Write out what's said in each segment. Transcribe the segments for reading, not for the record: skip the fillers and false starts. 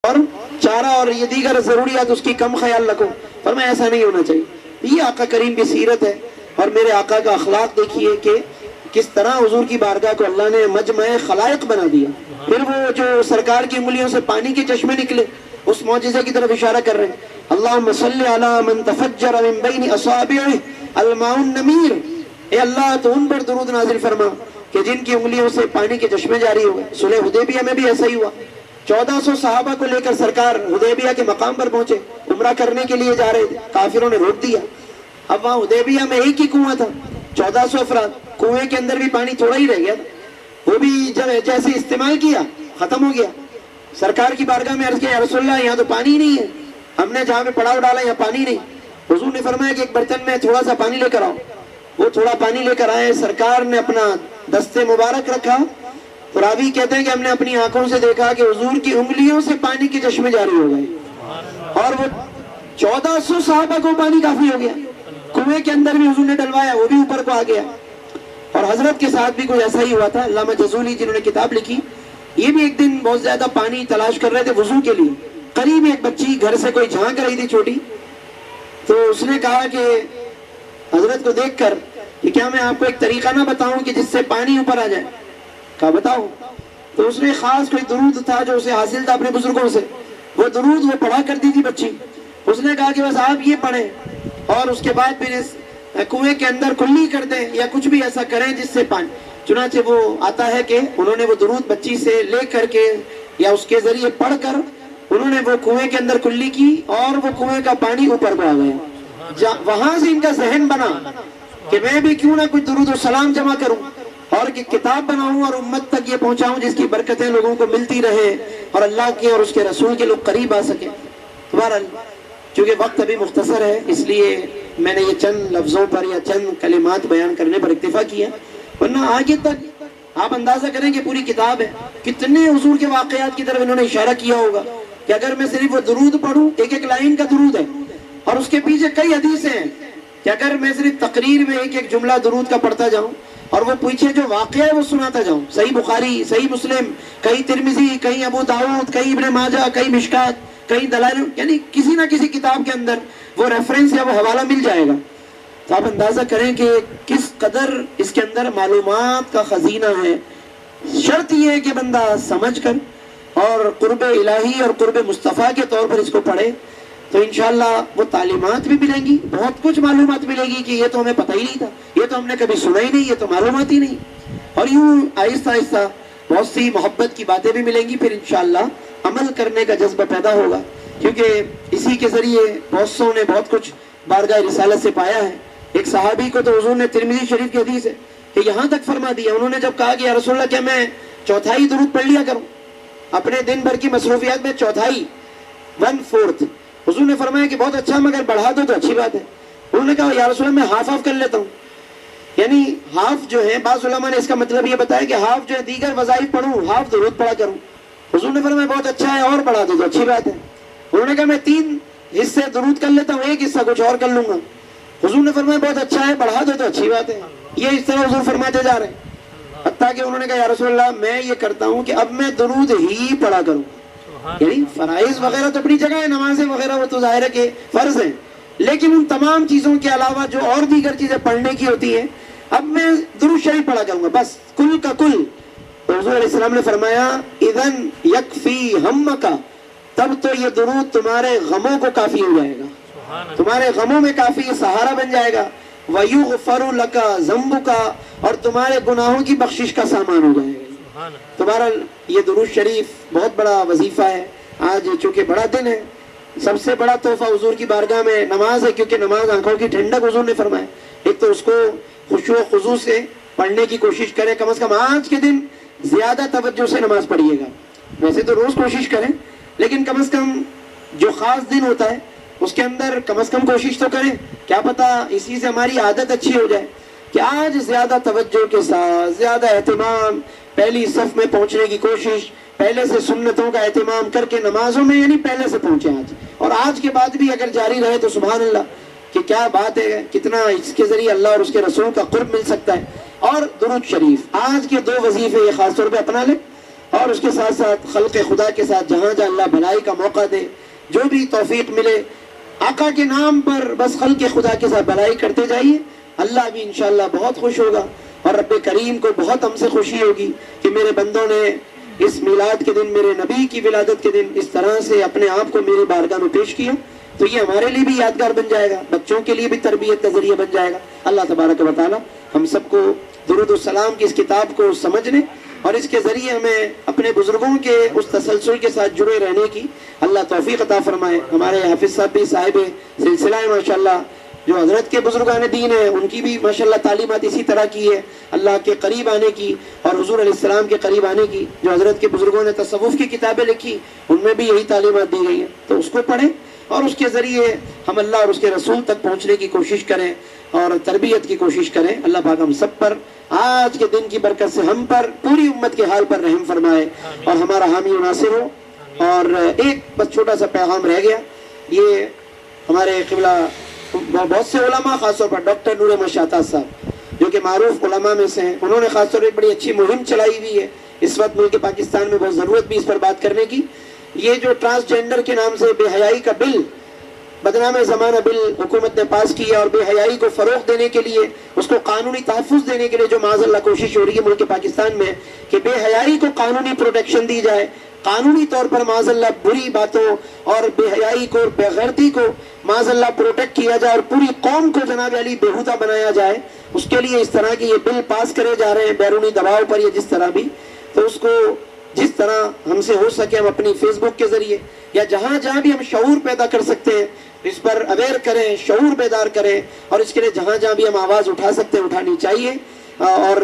اور چارہ اور یہ دیگر ضروریات اس کی کم خیال رکھو. فرمایا ایسا نہیں ہونا چاہیے. یہ آقا کریم کی سیرت ہے. اور میرے آقا کا اخلاق دیکھیے کہ کس طرح حضور کی بارگاہ کو اللہ نے مجمع خلائق بنا دیا. پھر وہ جو سرکار کی انگلیوں سے پانی کے چشمے نکلے اس معجزے کی طرف اشارہ کر رہے ہیں. اللہم صلی علی من تفجر من بین اصابعہ الماء النمیر. اے اللہ تو ان پر درود نازل فرما کہ جن کی انگلیوں سے پانی کے چشمے جاری ہوئے. صلح حدیبیہ میں بھی ایسا ہی ہوا. 1400 صحابہ کو لے کر سرکار حدیبیہ کے مقام پر پہنچے. عمرہ کرنے کے لیے جا رہے تھے, کافروں نے روک دیا. اب وہاں حدیبیہ میں ایک ہی کنواں تھا, 1400 افراد, کنویں کے اندر بھی پانی تھوڑا ہی رہ گیا. وہ بھی جب جیسے استعمال کیا ختم ہو گیا. سرکار کی بارگاہ میں عرض کیا یا رسول اللہ یہاں تو پانی نہیں ہے, ہم نے جہاں پہ پڑاؤ ڈالا یہاں پانی نہیں. حضور نے فرمایا کہ ایک برتن میں تھوڑا سا پانی لے کر آؤ. وہ تھوڑا پانی لے کر آئے. سرکار نے اپنا دستے مبارک رکھا. راوی کہتے ہیں کہ ہم نے اپنی آنکھوں سے دیکھا کہ حضور کی انگلیوں سے پانی کے چشمے جاری ہو گئے. اور وہ 1400 صحابہ کو پانی کافی ہو گیا. کنویں کے اندر بھی حضور نے ڈلوایا, وہ بھی اوپر کو آ گیا. اور حضرت کے ساتھ بھی کوئی ایسا ہی ہوا تھا. علامہ جزولی جنہوں نے کتاب لکھی, یہ بھی ایک دن بہت زیادہ پانی تلاش کر رہے تھے وضو کے لیے. قریب ایک بچی گھر سے کوئی جھانک رہی تھی چھوٹی, تو اس نے کہا کہ حضرت کو دیکھ کر کہ کیا میں آپ کو ایک طریقہ نہ بتاؤں کہ جس سے پانی اوپر آ جائے. کہا بتاؤ. تو اس نے خاص کوئی درود تھا جو اسے حاصل تھا اپنے بزرگوں سے, وہ درود وہ پڑھا کرتی تھی بچی. اس نے کہا کہ بس آپ یہ پڑھیں اور اس کے بعد پھر اس کنویں کے اندر کلی کر دیں یا کچھ بھی ایسا کریں جس سے پانی. چنانچہ وہ آتا ہے کہ انہوں نے وہ درود بچی سے لے کر کے یا اس کے ذریعے پڑھ کر انہوں نے وہ کنویں کے اندر کلی کی اور وہ کنویں کا پانی اوپر کو آ گیا. وہاں سے ان کا ذہن بنا کہ میں بھی کیوں نہ کچھ درود و سلام جمع کروں اور کتاب بناؤں اور امت تک یہ پہنچاؤں جس کی برکتیں لوگوں کو ملتی رہے اور اللہ کے اور اس کے رسول کے لوگ قریب آ سکیں. بہرحال چونکہ وقت ابھی مختصر ہے اس لیے میں نے یہ چند لفظوں پر یا چند کلمات بیان کرنے پر اکتفا کیا, ورنہ آگے تک آپ اندازہ کریں کہ پوری کتاب ہے. کتنے حضور کے واقعات کی طرف انہوں نے اشارہ کیا ہوگا کہ اگر میں صرف وہ درود پڑھوں, ایک ایک لائن کا درود ہے اور اس کے پیچھے کئی حدیثیں ہیں, کہ اگر میں صرف تقریر میں ایک ایک جملہ درود کا پڑھتا جاؤں اور وہ پیچھے جو واقعہ ہے وہ سناتا جاؤں, صحیح بخاری, صحیح مسلم, کہیں ترمذی, کہیں ابو داؤد, کہیں ابن ماجہ, کہیں مشکات, کہیں دلائل, یعنی کسی نہ کسی کتاب کے اندر وہ ریفرنس یا وہ حوالہ مل جائے گا. تو آپ اندازہ کریں کہ کس قدر اس کے اندر معلومات کا خزینہ ہے. شرط یہ ہے کہ بندہ سمجھ کر اور قرب الہی اور قرب مصطفیٰ کے طور پر اس کو پڑھے تو انشاءاللہ وہ تعلیمات بھی ملیں گی, بہت کچھ معلومات ملے گی کہ یہ تو ہمیں پتہ ہی نہیں تھا, یہ تو ہم نے کبھی سنا ہی نہیں, یہ تو معلومات ہی نہیں. اور یوں آہستہ آہستہ بہت سی محبت کی باتیں بھی ملیں گی. پھر انشاءاللہ عمل کرنے کا جذبہ پیدا ہوگا, کیونکہ اسی کے ذریعے بہت سو نے بہت کچھ بارگاہ رسالت سے پایا ہے. ایک صحابی کو تو حضور نے ترمذی شریف کی حدیث ہے کہ یہاں تک فرما دیا, انہوں نے جب کہا کہ یا رسول اللہ کیا میں چوتھائی درود پڑھ لیا کروں, اپنے دن بھر کی مصروفیات میں چوتھائی 1/4, حضور نے فرمایا کہ بہت اچھا, مگر بڑھا دو تو اچھی بات ہے. انہوں نے کہا یا رسول اللہ میں ہاف کر لیتا ہوں. یعنی ہاف جو ہے, بعض علماء نے اس کا مطلب یہ بتایا کہ ہاف جو ہے دیگر وظائف پڑھوں, ہاف درود پڑھا کروں. حضور نے فرمایا بہت اچھا ہے, اور بڑھا دو تو اچھی بات ہے. انہوں نے کہا میں 3 حصے درود کر لیتا ہوں, ایک حصہ کچھ اور کر لوں گا. حضور نے فرمایا بہت اچھا ہے, بڑھا دو تو اچھی بات ہے. یہ اس طرح حضور فرماتے جا رہے ہیں, حتیٰ کہ انہوں نے کہا یا رسول اللہ میں یہ کرتا ہوں کہ اب میں درود ہی پڑھا کروں. یعنی فرائض وغیرہ تو اپنی جگہ ہے, نمازیں وغیرہ وہ تو ظاہر ہے کہ فرض ہیں, لیکن ان تمام چیزوں کے علاوہ جو اور دیگر چیزیں پڑھنے کی ہوتی ہیں اب میں درود شریف پڑھا کروں گا, بس کل کا کل. تو حضور علیہ السلام نے فرمایا اذن یکفی ہمکا, تب تو یہ درود تمہارے غموں کو کافی ہو جائے گا, تمہارے غموں میں کافی سہارا بن جائے گا. وَيُغْفَرُ لَكَ ذَنْبُكَ, اور تمہارے گناہوں کی بخشش کا سامان ہو جائے گا. تو بہرحال یہ درود شریف بہت بڑا وظیفہ ہے. آج چونکہ بڑا دن ہے, سب سے بڑا تحفہ حضور کی بارگاہ میں نماز ہے, کیونکہ نماز آنکھوں کی ٹھنڈک حضور نے فرمایا. ایک تو اس کو خشوع و خضوع سے پڑھنے کی کوشش کریں, کم از کم آج کے دن زیادہ توجہ سے نماز پڑھیے گا. ویسے تو روز کوشش کریں, لیکن کم از کم جو خاص دن ہوتا ہے اس کے اندر کم از کم کوشش تو کریں. کیا پتا اسی سے ہماری عادت اچھی ہو جائے کہ آج زیادہ توجہ کے ساتھ, زیادہ اہتمام, پہلی صف میں پہنچنے کی کوشش, پہلے سے سنتوں کا اہتمام کر کے نمازوں میں یعنی پہلے سے پہنچے آج. اور آج کے بعد بھی اگر جاری رہے تو سبحان اللہ کہ کیا بات ہے, کتنا اس کے ذریعے اللہ اور اس کے رسول کا قرب مل سکتا ہے. اور درود شریف, آج کے 2 وظیفے یہ خاص طور پہ اپنا لیں. اور اس کے ساتھ ساتھ خلق خدا کے ساتھ جہاں جہاں اللہ بھلائی کا موقع دے، جو بھی توفیق ملے، آقا کے نام پر بس خلق خدا کے ساتھ بھلائی کرتے جائیے، اللہ بھی انشاءاللہ بہت خوش ہوگا، اور رب کریم کو بہت ہم سے خوشی ہوگی کہ میرے بندوں نے اس میلاد کے دن، میرے نبی کی ولادت کے دن اس طرح سے اپنے آپ کو میری بارگاہ میں پیش کیا، تو یہ ہمارے لیے بھی یادگار بن جائے گا، بچوں کے لیے بھی تربیت کا ذریعہ بن جائے گا۔ اللہ تبارک و تعالی ہم سب کو درود السلام کی اس کتاب کو سمجھنے اور اس کے ذریعے ہمیں اپنے بزرگوں کے اس تسلسل کے ساتھ جڑے رہنے کی اللہ توفیق عطا فرمائے۔ ہمارے حافظ صاحب بھی صاحب سلسلہ ہے ماشاءاللہ، جو حضرت کے بزرگان دین ہیں ان کی بھی ماشاءاللہ تعلیمات اسی طرح کی ہے، اللہ کے قریب آنے کی اور حضور علیہ السلام کے قریب آنے کی۔ جو حضرت کے بزرگوں نے تصوف کی کتابیں لکھی ان میں بھی یہی تعلیمات دی گئی ہیں، تو اس کو پڑھیں اور اس کے ذریعے ہم اللہ اور اس کے رسول تک پہنچنے کی کوشش کریں اور تربیت کی کوشش کریں۔ اللہ پاک ہم سب پر آج کے دن کی برکت سے ہم پر، پوری امت کے حال پر رحم فرمائے اور ہمارا حامی و ناصر ہو۔ اور ایک بس چھوٹا سا پیغام رہ گیا، یہ ہمارے قبلہ بہت سے علماء، خاص طور پر ڈاکٹر نور احمد شاہتاز صاحب جو کہ معروف علماء میں سے ہیں، انہوں نے خاص طور پر بڑی اچھی مہم چلائی ہوئی ہے۔ اس وقت ملک پاکستان میں بہت ضرورت بھی اس پر بات کرنے کی۔ یہ جو ٹرانسجینڈر کے نام سے بے حیائی کا بل، بدنام زمانہ بل حکومت نے پاس کیا، اور بے حیائی کو فروغ دینے کے لیے، اس کو قانونی تحفظ دینے کے لیے جو معاذ اللہ کوشش ہو رہی ہے ملک پاکستان میں کہ بے حیائی کو قانونی پروٹیکشن دی جائے، قانونی طور پر معاذ اللہ بری باتوں اور بے حیائی کو، بے غیرتی کو معاذ اللہ پروٹیکٹ کیا جائے اور پوری قوم کو جناب علی بےہودہ بنایا جائے، اس کے لیے اس طرح کے یہ بل پاس کرے جا رہے ہیں بیرونی دباؤ پر، یہ جس طرح بھی، تو اس کو جس طرح ہم سے ہو سکے ہم اپنی فیس بک کے ذریعے یا جہاں جہاں بھی ہم شعور پیدا کر سکتے ہیں اس پر اویئر کریں، شعور بیدار کریں، اور اس کے لیے جہاں جہاں بھی ہم آواز اٹھا سکتے ہیں اٹھانی چاہیے۔ اور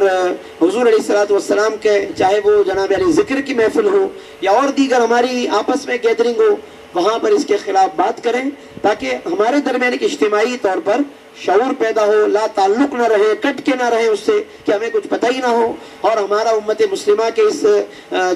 حضور علیہ السلام کے چاہے وہ جناب علی ذکر کی محفل ہو یا اور دیگر ہماری آپس میں گیدرنگ ہو، وہاں پر اس کے خلاف بات کریں تاکہ ہمارے درمیان ایک اجتماعی طور پر شعور پیدا ہو، لا تعلق نہ رہے، کٹ کے نہ رہے اس سے کہ ہمیں کچھ پتہ ہی نہ ہو، اور ہمارا امت مسلمہ کے اس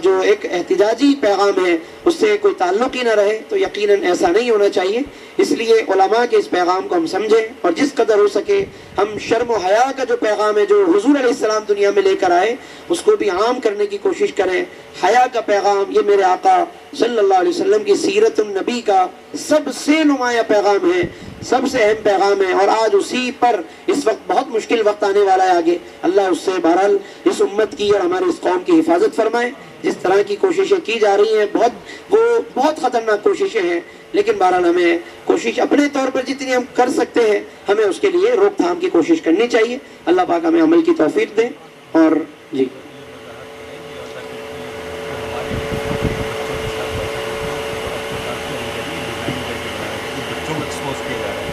جو ایک احتجاجی پیغام ہے اس سے کوئی تعلق ہی نہ رہے، تو یقیناً ایسا نہیں ہونا چاہیے۔ اس لیے علماء کے اس پیغام کو ہم سمجھیں اور جس قدر ہو سکے ہم شرم و حیا کا جو پیغام ہے جو حضور علیہ السلام دنیا میں لے کر آئے اس کو بھی عام کرنے کی کوشش کریں۔ حیا کا پیغام یہ میرے آقا صلی اللہ علیہ وسلم کی سیرت النبی کا سب سے نمایاں پیغام ہے، سب سے اہم پیغام ہے، اور آج اسی پر اس وقت بہت مشکل وقت آنے والا ہے آگے۔ اللہ اس سے بہرحال اس امت کی اور ہماری اس قوم کی حفاظت فرمائے۔ جس طرح کی کوششیں کی جا رہی ہیں بہت خطرناک کوششیں ہیں، لیکن بہرحال ہمیں کوشش اپنے طور پر جتنی ہم کر سکتے ہیں ہمیں اس کے لیے روک تھام کی کوشش کرنی چاہیے۔ اللہ پاک ہمیں عمل کی توفیق دے۔ اور جی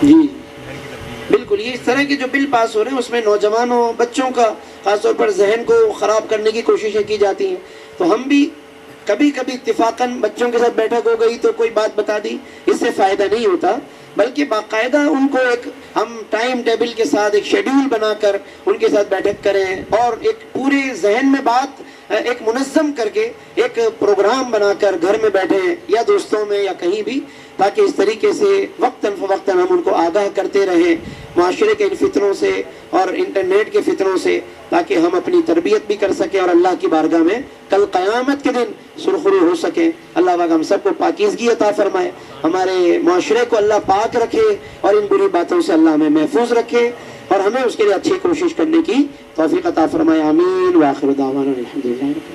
جی بالکل، یہ اس طرح کے جو بل پاس ہو رہے ہیں اس میں نوجوانوں، بچوں کا خاص طور پر ذہن کو خراب کرنے کی کوششیں کی جاتی ہیں، تو ہم بھی کبھی کبھی اتفاقاً بچوں کے ساتھ بیٹھک ہو گئی تو کوئی بات بتا دی، اس سے فائدہ نہیں ہوتا، بلکہ باقاعدہ ان کو ایک ہم ٹائم ٹیبل کے ساتھ ایک شیڈیول بنا کر ان کے ساتھ بیٹھک کریں اور ایک پورے ذہن میں بات ایک منظم کر کے ایک پروگرام بنا کر گھر میں بیٹھیں یا دوستوں میں یا کہیں بھی، تاکہ اس طریقے سے وقتاً فوقتاً ہم ان کو آگاہ کرتے رہیں معاشرے کے ان فتنوں سے اور انٹرنیٹ کے فتنوں سے، تاکہ ہم اپنی تربیت بھی کر سکیں اور اللہ کی بارگاہ میں کل قیامت کے دن سرخرو ہو سکیں۔ اللہ پاک ہم سب کو پاکیزگی عطا فرمائے، ہمارے معاشرے کو اللہ پاک رکھے اور ان بری باتوں سے اللہ ہمیں محفوظ رکھے اور ہمیں اس کے لیے اچھی کوشش کرنے کی توفیق عطا فرمائے۔ آمین۔ وآخر دعوانا الحمدللہ۔